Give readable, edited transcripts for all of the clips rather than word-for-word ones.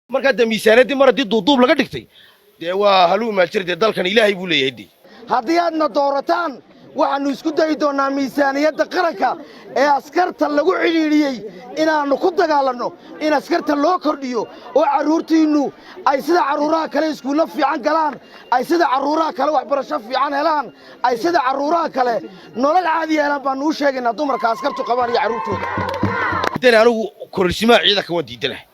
marka da miisaanadii mar hadii duuduub laga dhigtay dee waa haluu ma jirtay dalkan ilaahay buu leeyahay haddii aadna doorataan waxaanu isku dayi doonaa miisaaniyadda qaranka ee askarta lagu xidhiidhiyey inaannu ku dagaalanno in askarta loo kordhiyo oo carruurtiinnu ay sida carruuraha kale iskuulla fiican galaan ay sida carruuraha kale waxbarasho fiican helaan ay sida carruuraha kale nolol caadi helaan baannu u sheegaynaa dumarka askartu qabaan iyo carruurtooda anigu kororsimaa ciidanka waan diidanahay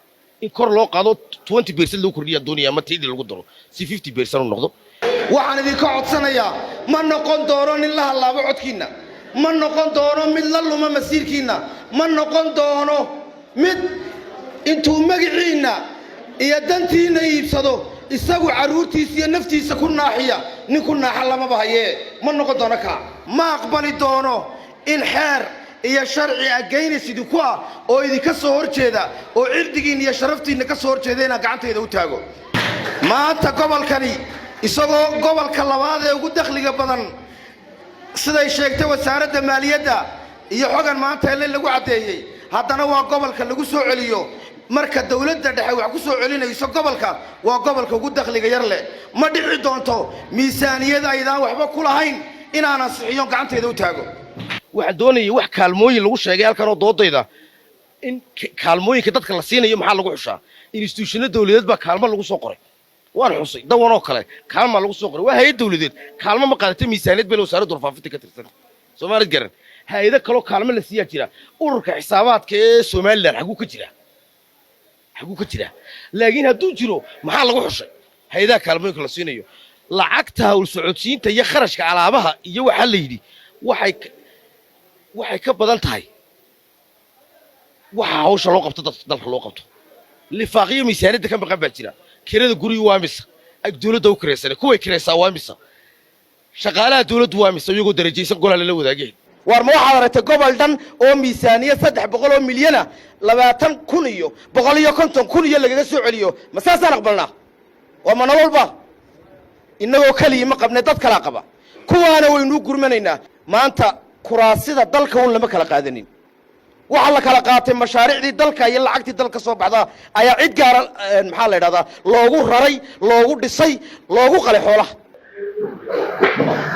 in kor loo qaado 20% loo kordhiyo doonaya ama tiidii lagu daro si 50% u noqdo waxaan idinka codsanayaa ma noqon doono nin la halaabo codkiinna ma noqon doono mid la luma masiirkiinna ma noqon doono mid intuu magaciinna iyo dantiinna iibsado isagu carruurtiisa iyo naftiisa ku naaxiya nin ku naaxa lamaba hayee ma noqon doono kaa ma aqbali doono in xeer iyo sharci agaynis idinku ah oo idinka soo horjeeda oo cirdigiinna iyo sharaftiinna ka soo horjeeda inaan gacantayda u taago maanta gobolkani isagoo gobolka labaad ee ugu dakhliga badan siday sheegtay wasaaradda maaliyadda iyo xogan maanta ee lagu cadeeyay haddana waa gobolka lagu soo celiyo marka dawladda dhexe wax ku soo celinayso gobolka waa gobolka ugu dakhliga yar leh ma dhici doonto miisaaniyada aydaan waxba ku lahayn inaan ansixiyo gacantayda u taago waxaan doonayay wax kaalmooyin lagu sheegay halkan oo doodayda in kaalmooyinka dadka la siinayo maxaa lagu xushaa institutionada dawladeed baa kaalmo lagu soo qoray waan xusay dawanoo kale kaalmo lagu soo qoray waa hay'ad dawladeed kaalmo ma qaadatay miisaaniyad beel wasaaradda warfaafinta ka tirsan Soomaaliya garan hay'ado kale kaalmo la siiyaa jira ururka xisaabaadka ee Soomaaliland xaguu ka jira laakiin hadduu jiro maxaa lagu xushay hay'adaha kaalmooyinka la siinayo lacagta hawl socodsiinta iyo kharashka alaabaha iyo waxa la yidhi waxay ka badan tahay waxa hawsha loo qabto dalka loo qabto lifaaqiyo miisaaniyadda ka maqan baa jira kirada guriga waa misa ay dawladda u kireysan kuway kireysaa waa misa shaqaalaha dawladdu waa misa iyagoo darajaysan golaha la wadaagay war ma waxaad aragtay gobol dhan oo miisaaniyad 300 milyan 20,000 iyo 150,000 iyo lagaga soo celiyo ma saasaan aqbalnaa waa ma nololba inagoo kaliya ma qabnay dad kala qaba kuwaana waynu gurmanaynaa maanta kuraasida dalka uu lama kala qaadanin waxa la kala qaatay mashaariicdii dalka iyo lacagtii dalka soo baxda ayaa cid gaar maxaa la yiraahdaa loogu raray loogu dhisay loogu qalay xoolaha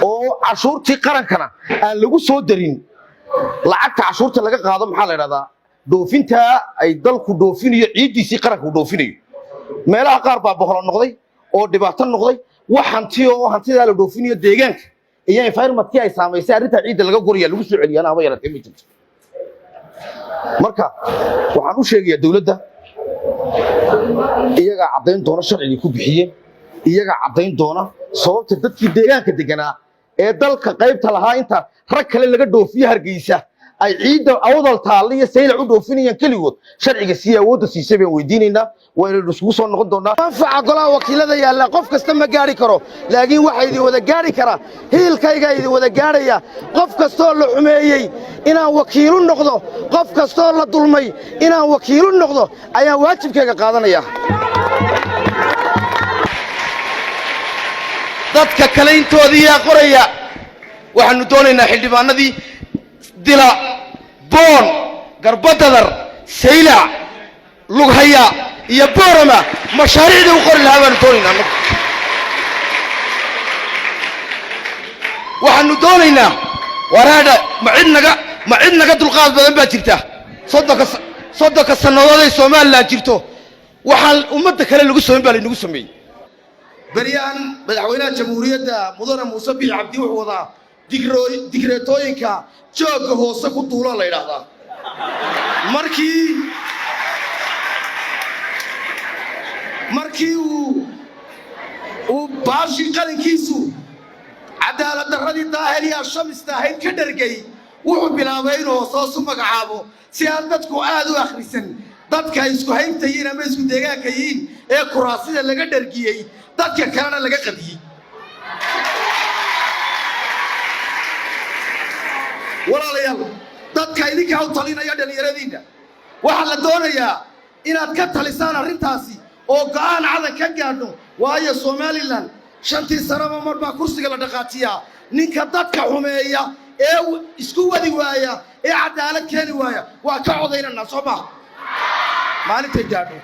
oo cashuurtii qarankana aan lagu soo darin lacagta cashuurta laga qaado maxaa la yiraahdaa dhoofinta ay dalku dhoofinayo ciidiisii qaranku dhoofinayo meelaha qaar baa boqol noqday oo dhibaato noqday wax hantida la dhoofinayo deegaanka iyo environmentkii ay saameysay arrinta ciidda laga guriya lagu soo celiyana ama yaratay ma jirto marka waxaan u sheegayaa dawladda iyaga cadeyn doona sharciga ku bixiyeen iyaga cadeyn doona sababta dadkii deegaanka deganaa ee dalka qaybta lahaa inta rag kale laga dhoofiyo Hargeysa ay ciidda awdal taaliya sayl u dhoofinayaan kaligood sharciga si awood siisay baan weydiinaynaa waynu isku soo noqon doonaa anfaca golaha wakiilada yaalla qof kasta ma gaari karo laakiin waxa idin wada gaari kara hiilkayga idin wada gaaraya qof kasta oo la xumeeyay inaan wakiil u noqdo qof kasta oo la dulmay inaan wakiil u noqdo ayaan waajibkayga qaadanaya dadka kale intoodii yaa qoraya waxaanu doonaynaa xildhibaanadii dila boon garbadadar sayla lughaya iyo boorama mashaariicda u qori lahaa baanu doonaynaa waxaanu doonaynaa waraada ma cid naga dulqaad badan baa jirta soddonka sannadood ay Soomaaliland jirto waxaan ummadda kale lagu soomin baa laynagu sameeyey بريان مدحوينها جمهورية مدن موسى بن عبدي وحوضا ديكريتوينكا جوج هوسا كطولا لا يراهدا markii uu baashi qalinkiisu cadaalad darradii daahiriya shamista ahayd ka dhargay wuxuu bilaabay inuu soo magacaabo si aan dadku aad u akhrisan dadka isku haybtayeen ama isku deegaanka yihiin ee kuraasida laga dhargiyay dadka kalena laga qadiyay walaalayaal dadka idinka u talinaya dhalinyaradiina waxa la doonayaa inaad ka talisaan arrintaasi oo go'aan cadan ka gaadho waayo Soomaaliland shantii sanaba marba kursiga la dhaqaatiyaa ninka dadka xumeeya ee isku wadi waaya ee cadaalad keeni waaya waa ka codaynana Soomaa maalinta gaadho